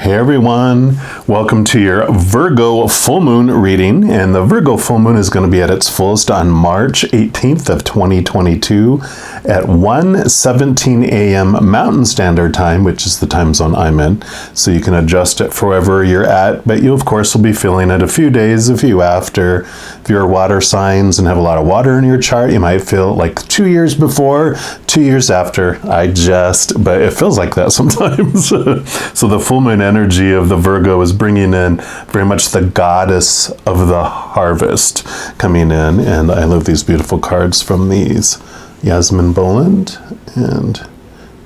Hey everyone, welcome to your Virgo full moon reading, and the Virgo full moon is going to be at its fullest on March 18th of 2022 at 1:17 a.m. Mountain Standard Time, which is the time zone I'm in, so you can adjust it for wherever you're at, but you of course will be feeling it a few days, a few after. If you're water signs and have a lot of water in your chart, you might feel like 2 years before, 2 years after. But it feels like that sometimes. So the full moon energy of the Virgo is bringing in very much the goddess of the harvest coming in, and I love these beautiful cards from these Yasmin Boland, and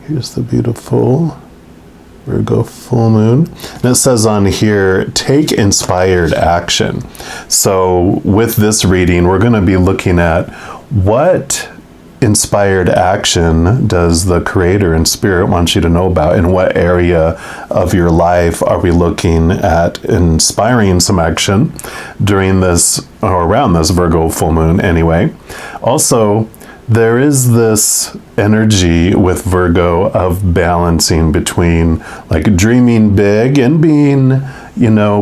here's the beautiful Virgo full moon. And it says on here, take inspired action. So with this reading, we're going to be looking at what inspired action does the Creator and Spirit want you to know about? In what area of your life are we looking at inspiring some action during this, or around this Virgo full moon anyway? Also, there is this energy with Virgo of balancing between like dreaming big and being,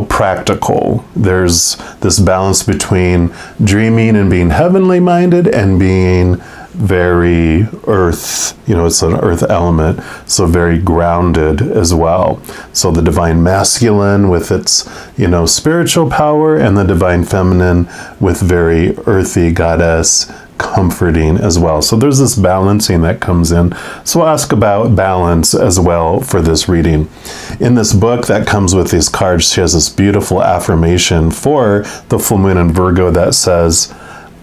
practical. There's this balance between dreaming and being heavenly minded and being very earth, it's an earth element, so very grounded as well. So the divine masculine with its, spiritual power, and the divine feminine with very earthy goddess comforting as well. So there's this balancing that comes in. So I'll ask about balance as well for this reading. In this book that comes with these cards, she has this beautiful affirmation for the full moon in Virgo that says,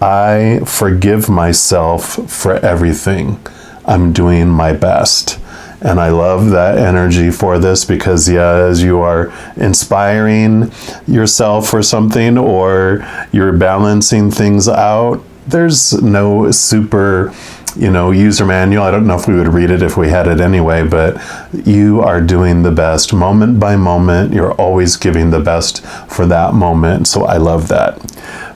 I forgive myself for everything. I'm doing my best. And I love that energy for this because, as you are inspiring yourself for something or you're balancing things out, there's no super, user manual. I don't know if we would read it if we had it anyway, but you are doing the best moment by moment. You're always giving the best for that moment. So I love that.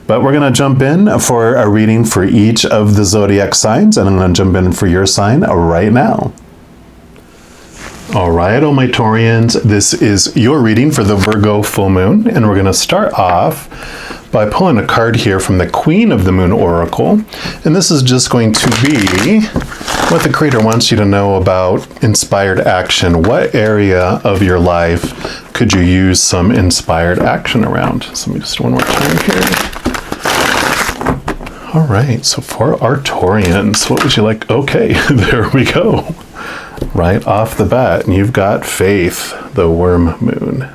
But we're going to jump in for a reading for each of the zodiac signs, and I'm going to jump in for your sign right now. All right, oh my Taurians, this is your reading for the Virgo full moon, and we're going to start off by pulling a card here from the Queen of the Moon Oracle, and this is just going to be what the Creator wants you to know about inspired action. What area of your life could you use some inspired action around? So let me just one more time here. All right, so for our Taurians, what would you like? Okay, there we go. Right off the bat, and you've got Faith, the worm moon.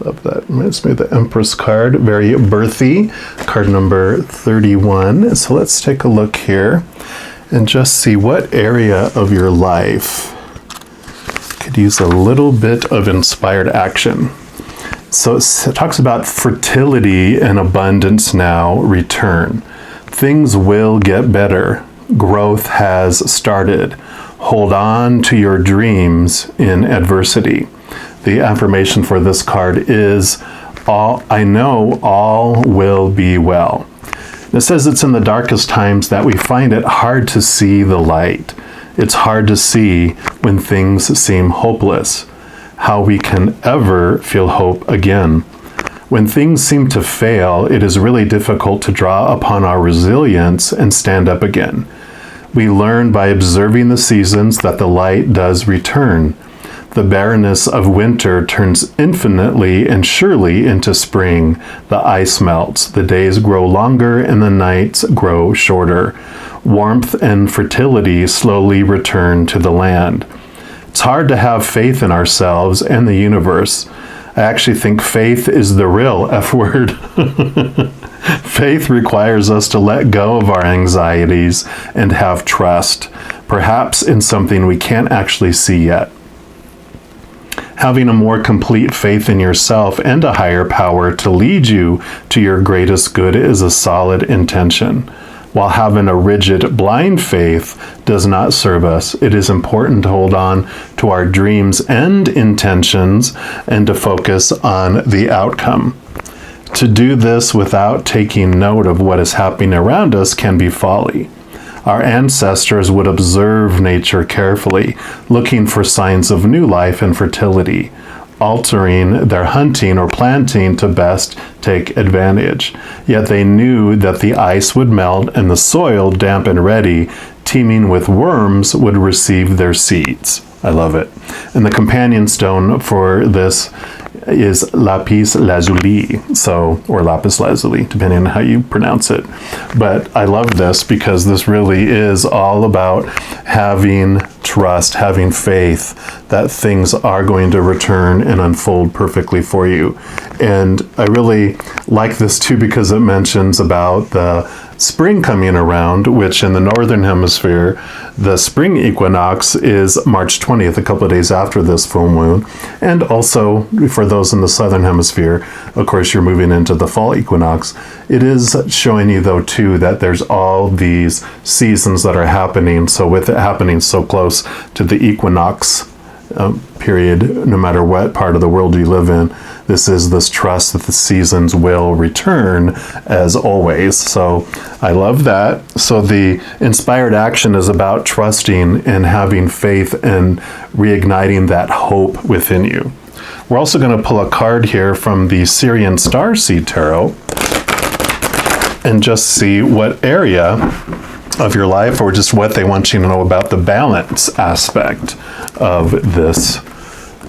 Love that. Reminds me of the Empress card. Very birthy. Card number 31. So let's take a look here and just see what area of your life could use a little bit of inspired action. So it talks about fertility and abundance now return. Things will get better. Growth has started. Hold on to your dreams in adversity. The affirmation for this card is, I know all will be well. It says it's in the darkest times that we find it hard to see the light. It's hard to see when things seem hopeless, how we can ever feel hope again. When things seem to fail, it is really difficult to draw upon our resilience and stand up again. We learn by observing the seasons that the light does return. The barrenness of winter turns infinitely and surely into spring. The ice melts, the days grow longer, and the nights grow shorter. Warmth and fertility slowly return to the land. It's hard to have faith in ourselves and the universe. I actually think faith is the real F word. Faith requires us to let go of our anxieties and have trust, perhaps in something we can't actually see yet. Having a more complete faith in yourself and a higher power to lead you to your greatest good is a solid intention. While having a rigid, blind faith does not serve us, it is important to hold on to our dreams and intentions and to focus on the outcome. To do this without taking note of what is happening around us can be folly. Our ancestors would observe nature carefully, looking for signs of new life and fertility, altering their hunting or planting to best take advantage. Yet they knew that the ice would melt and the soil, damp and ready, teeming with worms, would receive their seeds. I love it. And the companion stone for this is lapis lazuli, or lapis lazuli, depending on how you pronounce it. But I love this because this really is all about having trust, having faith that things are going to return and unfold perfectly for you. And I really like this too because it mentions about the spring coming around, which in the northern hemisphere, the spring equinox is March 20th, a couple of days after this full moon. And also for those in the southern hemisphere, of course, you're moving into the fall equinox. It is showing you though too that there's all these seasons that are happening. So with it happening so close to the equinox period, no matter what part of the world you live in, this trust that the seasons will return as always. So I love that. So the inspired action is about trusting and having faith and reigniting that hope within you. We're also going to pull a card here from the Sirian Starseed Tarot and just see what area of your life or just what they want you to know about the balance aspect of this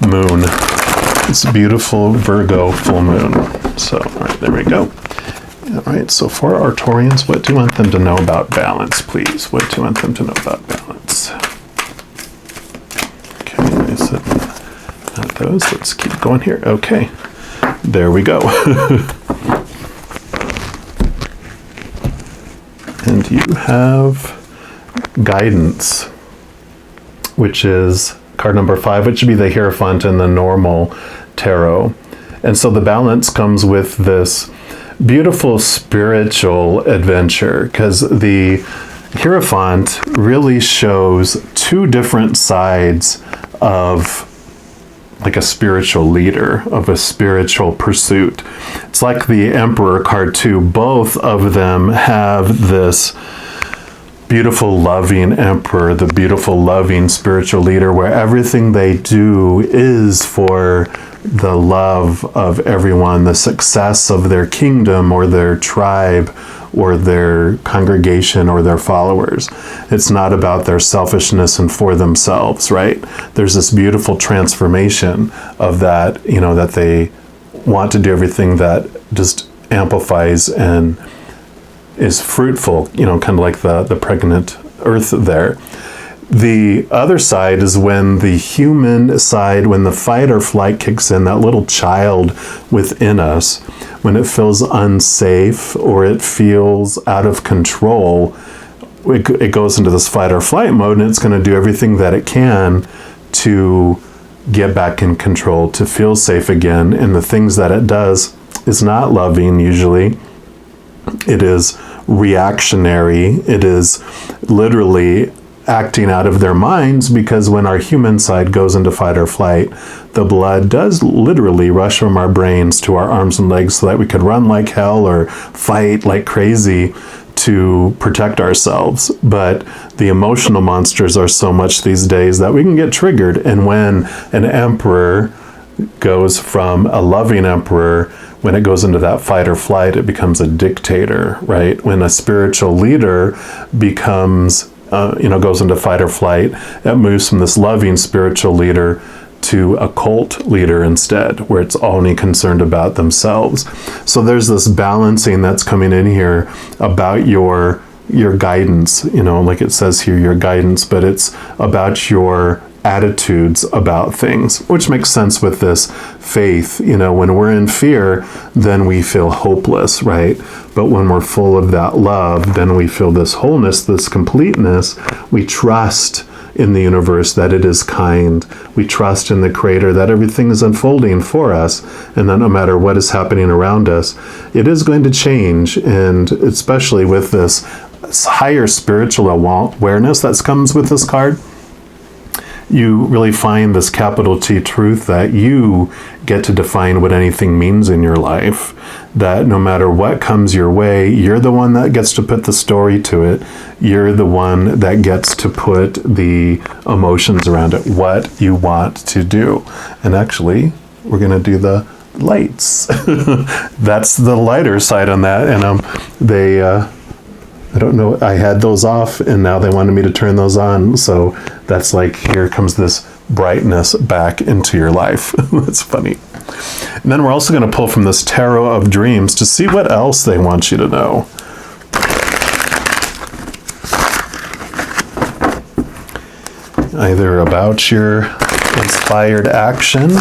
moon. It's a beautiful Virgo full moon. So, all right, there we go. All right, so for our Taurians, what do you want them to know about balance, please? What do you want them to know about balance? Okay, I said not those. Let's keep going here. Okay, there we go. And you have guidance, which is card number 5, which would be the Hierophant in the normal tarot. And so the balance comes with this beautiful spiritual adventure, because the Hierophant really shows two different sides of like a spiritual leader, of a spiritual pursuit. It's like the Emperor card too. Both of them have this beautiful, loving emperor, the beautiful, loving spiritual leader, where everything they do is for the love of everyone, the success of their kingdom or their tribe or their congregation or their followers. It's not about their selfishness and for themselves, right? There's this beautiful transformation of that, that they want to do everything that just amplifies and is fruitful, kind of like the pregnant earth there. The other side is when the human side, when the fight or flight kicks in, that little child within us, when it feels unsafe or it feels out of control, it goes into this fight or flight mode, and it's going to do everything that it can to get back in control, to feel safe again. And the things that it does is not loving usually. It is reactionary. It is literally acting out of their minds, because when our human side goes into fight or flight, the blood does literally rush from our brains to our arms and legs so that we could run like hell or fight like crazy to protect ourselves. But the emotional monsters are so much these days that we can get triggered. And when an emperor goes from a loving emperor, when it goes into that fight or flight, it becomes a dictator, right? When a spiritual leader becomes goes into fight or flight, it moves from this loving spiritual leader to a cult leader instead, where it's only concerned about themselves. So there's this balancing that's coming in here about your guidance, like it says here, your guidance, but it's about your attitudes about things, which makes sense with this faith. When we're in fear, then we feel hopeless, right? But when we're full of that love, then we feel this wholeness, this completeness. We trust in the universe that it is kind. We trust in the Creator that everything is unfolding for us, and that no matter what is happening around us, it is going to change. And especially with this higher spiritual awareness that comes with this card, you really find this capital T truth that you get to define what anything means in your life, that no matter what comes your way, you're the one that gets to put the story to it. You're the one that gets to put the emotions around it, what you want to do. And actually, we're going to do the lights. That's the lighter side on that. And I don't know, I had those off and now they wanted me to turn those on. So that's like, here comes this brightness back into your life. That's funny. And then we're also going to pull from this Tarot of Dreams to see what else they want you to know. Either about your inspired action,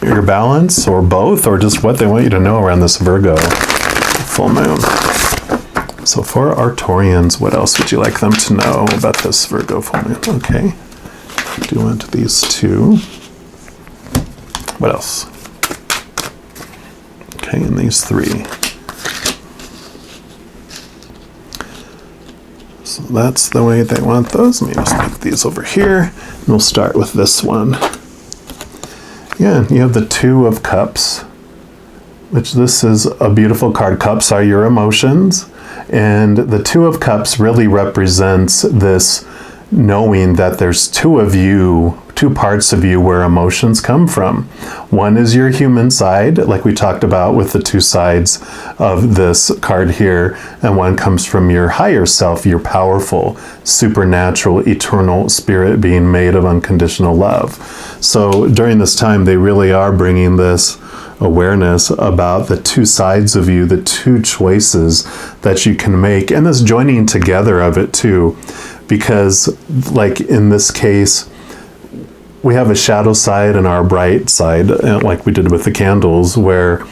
your balance, or both, or just what they want you to know around this Virgo full moon. So for our Taurians, what else would you like them to know about this Virgo full moon? Okay. Do you want these two? What else? Okay, and these three. So that's the way they want those. Let me just put these over here. And we'll start with this one. Yeah, you have the Two of Cups, which this is a beautiful card. Cups are your emotions. And the Two of Cups really represents this knowing that there's two of you, two parts of you where emotions come from. One is your human side, like we talked about with the two sides of this card here, and one comes from your higher self, your powerful, supernatural, eternal spirit being made of unconditional love. So during this time, they really are bringing this awareness about the two sides of you, the two choices that you can make, and this joining together of it too. Because like in this case, we have a shadow side and our bright side, like we did with the candles, where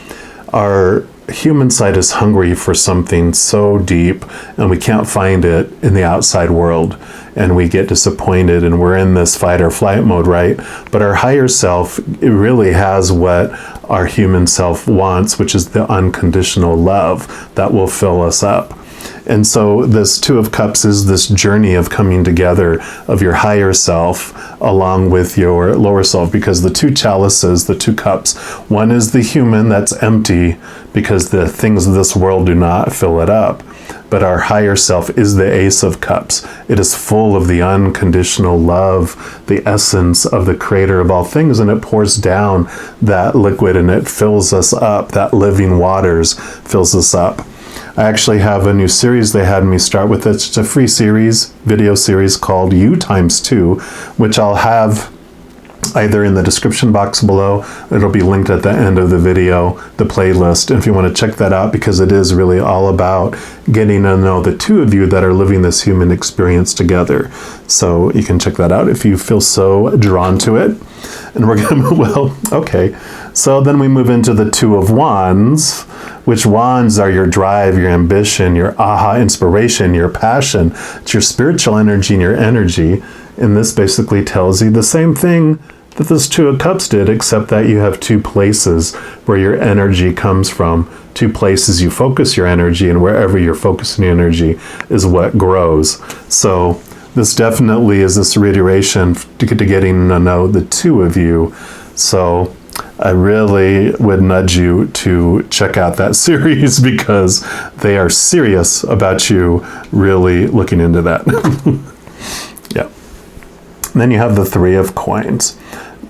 our human side is hungry for something so deep and we can't find it in the outside world, and we get disappointed and we're in this fight or flight mode, right? But our higher self, it really has what our human self wants, which is the unconditional love that will fill us up. And so this Two of Cups is this journey of coming together of your higher self along with your lower self, because the two chalices, the two cups, one is the human that's empty because the things of this world do not fill it up. But our higher self is the Ace of Cups. It is full of the unconditional love, the essence of the creator of all things, and it pours down that liquid and it fills us up. That living waters fills us up. I actually have a new series they had me start with. It's a free series, video series called You x2, which I'll have either in the description box below. It'll be linked at the end of the video, the playlist. And if you want to check that out, because it is really all about getting to know the two of you that are living this human experience together. So you can check that out if you feel so drawn to it. And we're going to, well, okay. So then we move into the Two of Wands, which wands are your drive, your ambition, your aha inspiration, your passion. It's your spiritual energy and your energy. And this basically tells you the same thing that this Two of Cups did, except that you have two places where your energy comes from, two places you focus your energy, and wherever you're focusing your energy is what grows. So this definitely is this reiteration to getting to know the two of you. So I really would nudge you to check out that series, because they are serious about you really looking into that. Yeah. And then you have the Three of Coins.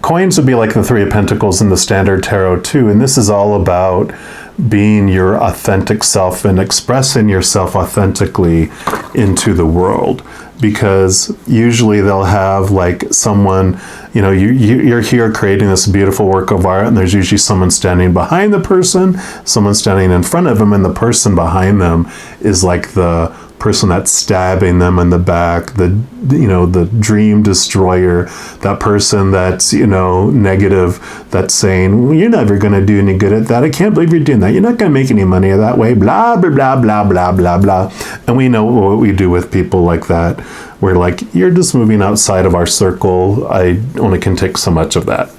Coins would be like the Three of Pentacles in the standard tarot too, and this is all about being your authentic self and expressing yourself authentically into the world. Because usually they'll have like someone, you know, you're here creating this beautiful work of art, and there's usually someone standing behind the person, someone standing in front of them, and the person behind them is like the person that's stabbing them in the back, the dream destroyer, that person that's, negative, that's saying, well, you're never going to do any good at that. I can't believe you're doing that. You're not going to make any money that way, blah, blah, blah, blah, blah, blah, blah. And we know what we do with people like that. We're like, you're just moving outside of our circle. I only can take so much of that.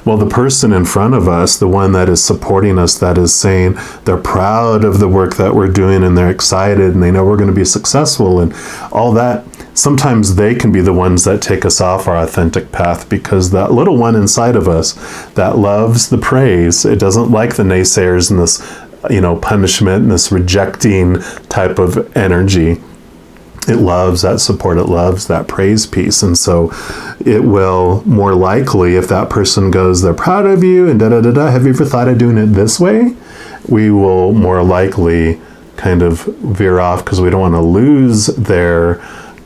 Well, the person in front of us, the one that is supporting us, that is saying they're proud of the work that we're doing and they're excited and they know we're going to be successful and all that, sometimes they can be the ones that take us off our authentic path, because that little one inside of us that loves the praise, it doesn't like the naysayers and this, punishment and this rejecting type of energy. It loves that support, it loves that praise piece. And so it will more likely, if that person goes, they're proud of you and da-da-da-da, have you ever thought of doing it this way? We will more likely kind of veer off, because we don't want to lose their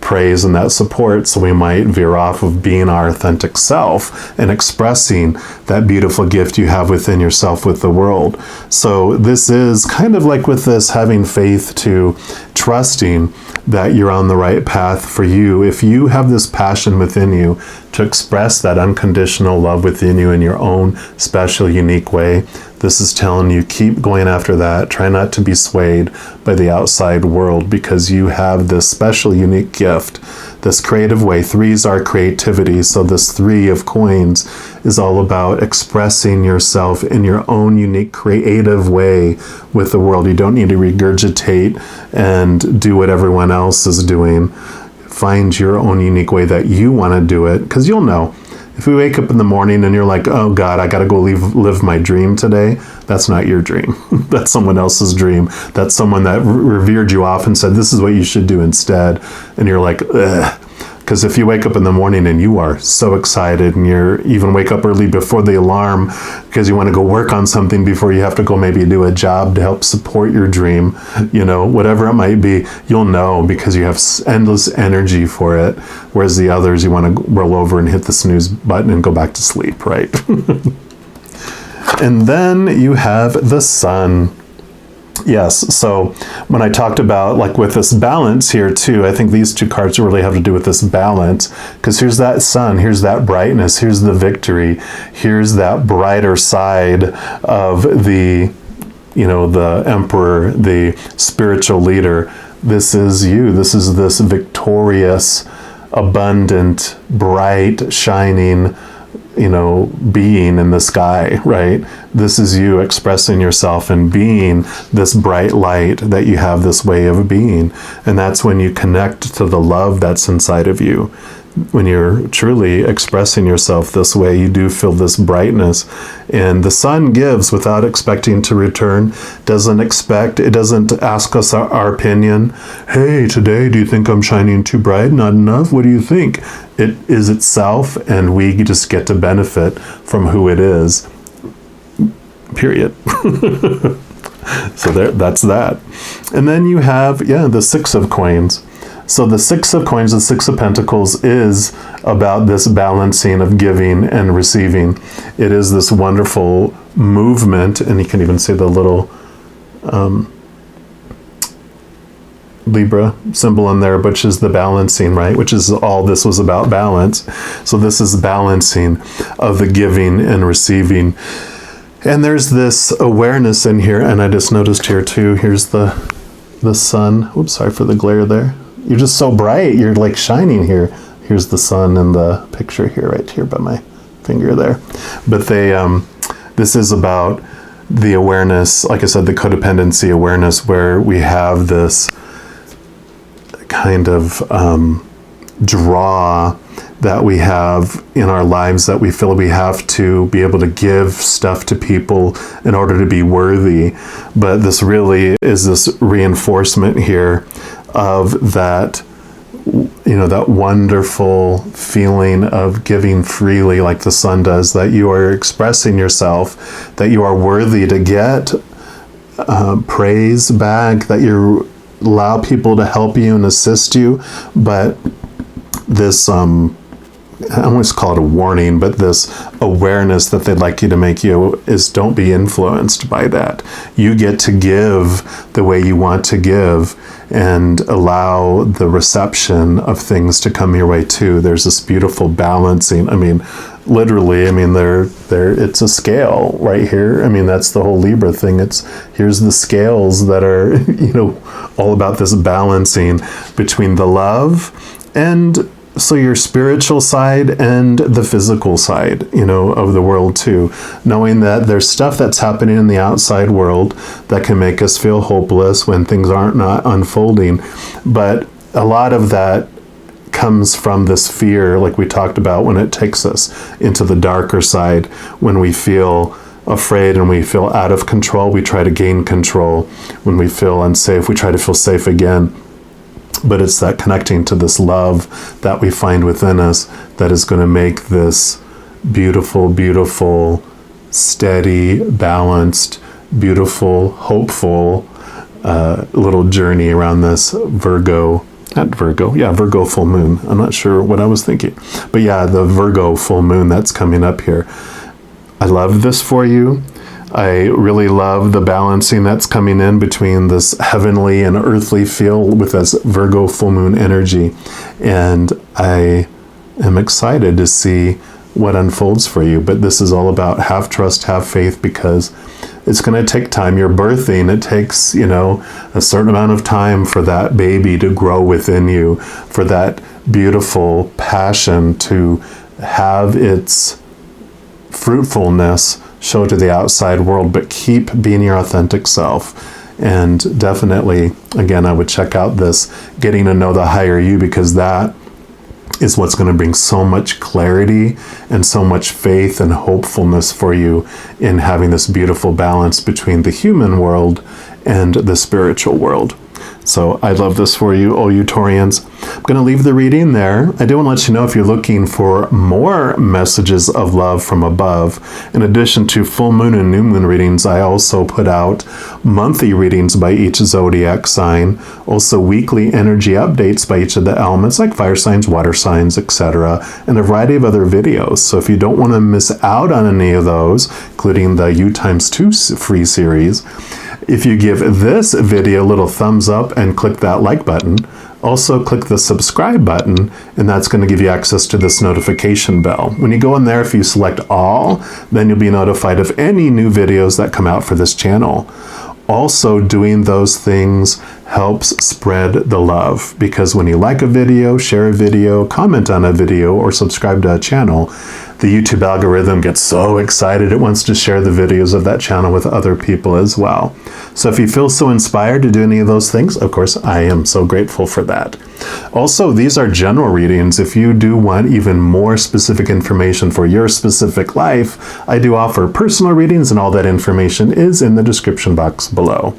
praise and that support. So we might veer off of being our authentic self and expressing that beautiful gift you have within yourself with the world. So this is kind of like with this having faith to trusting that you're on the right path for you. If you have this passion within you to express that unconditional love within you in your own special, unique way, this is telling you, keep going after that. Try not to be swayed by the outside world, because you have this special, unique gift, this creative way. 3 is our creativity. So this 3 of coins is all about expressing yourself in your own unique, creative way with the world. You don't need to regurgitate and do what everyone else is doing. Find your own unique way that you want to do it, because you'll know. If we wake up in the morning and you're like, oh God, I got to go live my dream today, that's not your dream. That's someone else's dream. That's someone that revered you off and said, this is what you should do instead. And you're like, ugh. Because if you wake up in the morning and you are so excited, and you're even wake up early before the alarm because you want to go work on something before you have to go maybe do a job to help support your dream, whatever it might be, you'll know, because you have endless energy for it. Whereas the others, you want to roll over and hit the snooze button and go back to sleep, right? And then you have the sun. Yes, so when I talked about, like, with this balance here too, I think these 2 cards really have to do with this balance, because here's that sun, here's that brightness, here's the victory, here's that brighter side of the, the emperor, the spiritual leader. This is you. This is this victorious, abundant, bright, shining, being in the sky, right? This is you expressing yourself and being this bright light that you have this way of being. And that's when you connect to the love that's inside of you. When you're truly expressing yourself this way, you do feel this brightness. And the sun gives without expecting to return. It doesn't ask us our opinion. Hey, today, do you think I'm shining too bright? Not enough? What do you think? It is itself, and we just get to benefit from who it is. Period. So that's that. And then you have, the 6 of coins. So the 6 of coins, the 6 of pentacles, is about this balancing of giving and receiving. It is this wonderful movement, and you can even see the little Libra symbol in there, which is the balancing, right? Which is all this was about, balance. So this is balancing of the giving and receiving. And there's this awareness in here, and I just noticed here too, here's the sun. Oops, sorry for the glare there. You're just so bright. You're like shining here. Here's the sun in the picture here, right here by my finger there. But this is about the awareness, like I said, the codependency awareness, where we have this kind of draw that we have in our lives, that we feel we have to be able to give stuff to people in order to be worthy. But this really is this reinforcement here of that, that wonderful feeling of giving freely, like the sun does, that you are expressing yourself, that you are worthy to get praise back, that you allow people to help you and assist you. But this, I almost call it a warning, but this awareness that they'd like you to make you is, don't be influenced by that. You get to give the way you want to give, and allow the reception of things to come your way too. There's this beautiful balancing. Literally, it's a scale right here. That's the whole Libra thing. Here's the scales that are, all about this balancing between the love and, so your spiritual side and the physical side, of the world too. Knowing that there's stuff that's happening in the outside world that can make us feel hopeless when things aren't not unfolding. But a lot of that comes from this fear, like we talked about, when it takes us into the darker side, when we feel afraid and we feel out of control, we try to gain control. When we feel unsafe, we try to feel safe again. But it's that connecting to this love that we find within us that is going to make this beautiful, beautiful, steady, balanced, beautiful, hopeful little journey around this Virgo full moon. I'm not sure what I was thinking. But yeah, the Virgo full moon that's coming up here. I love this for you. I really love the balancing that's coming in between this heavenly and earthly feel with this Virgo full moon energy. And I am excited to see what unfolds for you. But this is all about have trust, have faith, because it's going to take time. You're birthing. It takes, a certain amount of time for that baby to grow within you, for that beautiful passion to have its fruitfulness show to the outside world, but keep being your authentic self. And definitely, again, I would check out this Getting to Know the Higher You, because that is what's going to bring so much clarity and so much faith and hopefulness for you in having this beautiful balance between the human world and the spiritual world. So I love this for you, all you Taurians. I'm going to leave the reading there. I do want to let you know, if you're looking for more messages of love from above, in addition to full moon and new moon readings, I also put out monthly readings by each zodiac sign, also weekly energy updates by each of the elements, like fire signs, water signs, etc., and a variety of other videos. So if you don't want to miss out on any of those, including the U times 2 free series, if you give this video a little thumbs up and click that like button, also click the subscribe button, and that's going to give you access to this notification bell. When you go in there, if you select all, then you'll be notified of any new videos that come out for this channel. Also, doing those things helps spread the love, because when you like a video, share a video, comment on a video, or subscribe to a channel, the YouTube algorithm gets so excited it wants to share the videos of that channel with other people as well. So if you feel so inspired to do any of those things, of course, I am so grateful for that. Also, these are general readings. If you do want even more specific information for your specific life, I do offer personal readings, and all that information is in the description box below.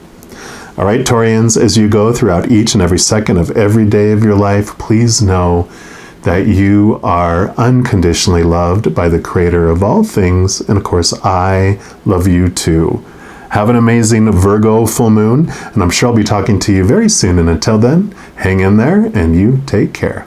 All right, Taurians, as you go throughout each and every second of every day of your life, please know that you are unconditionally loved by the Creator of all things, and of course, I love you too. Have an amazing Virgo full moon, and I'm sure I'll be talking to you very soon, and until then, hang in there, and you take care.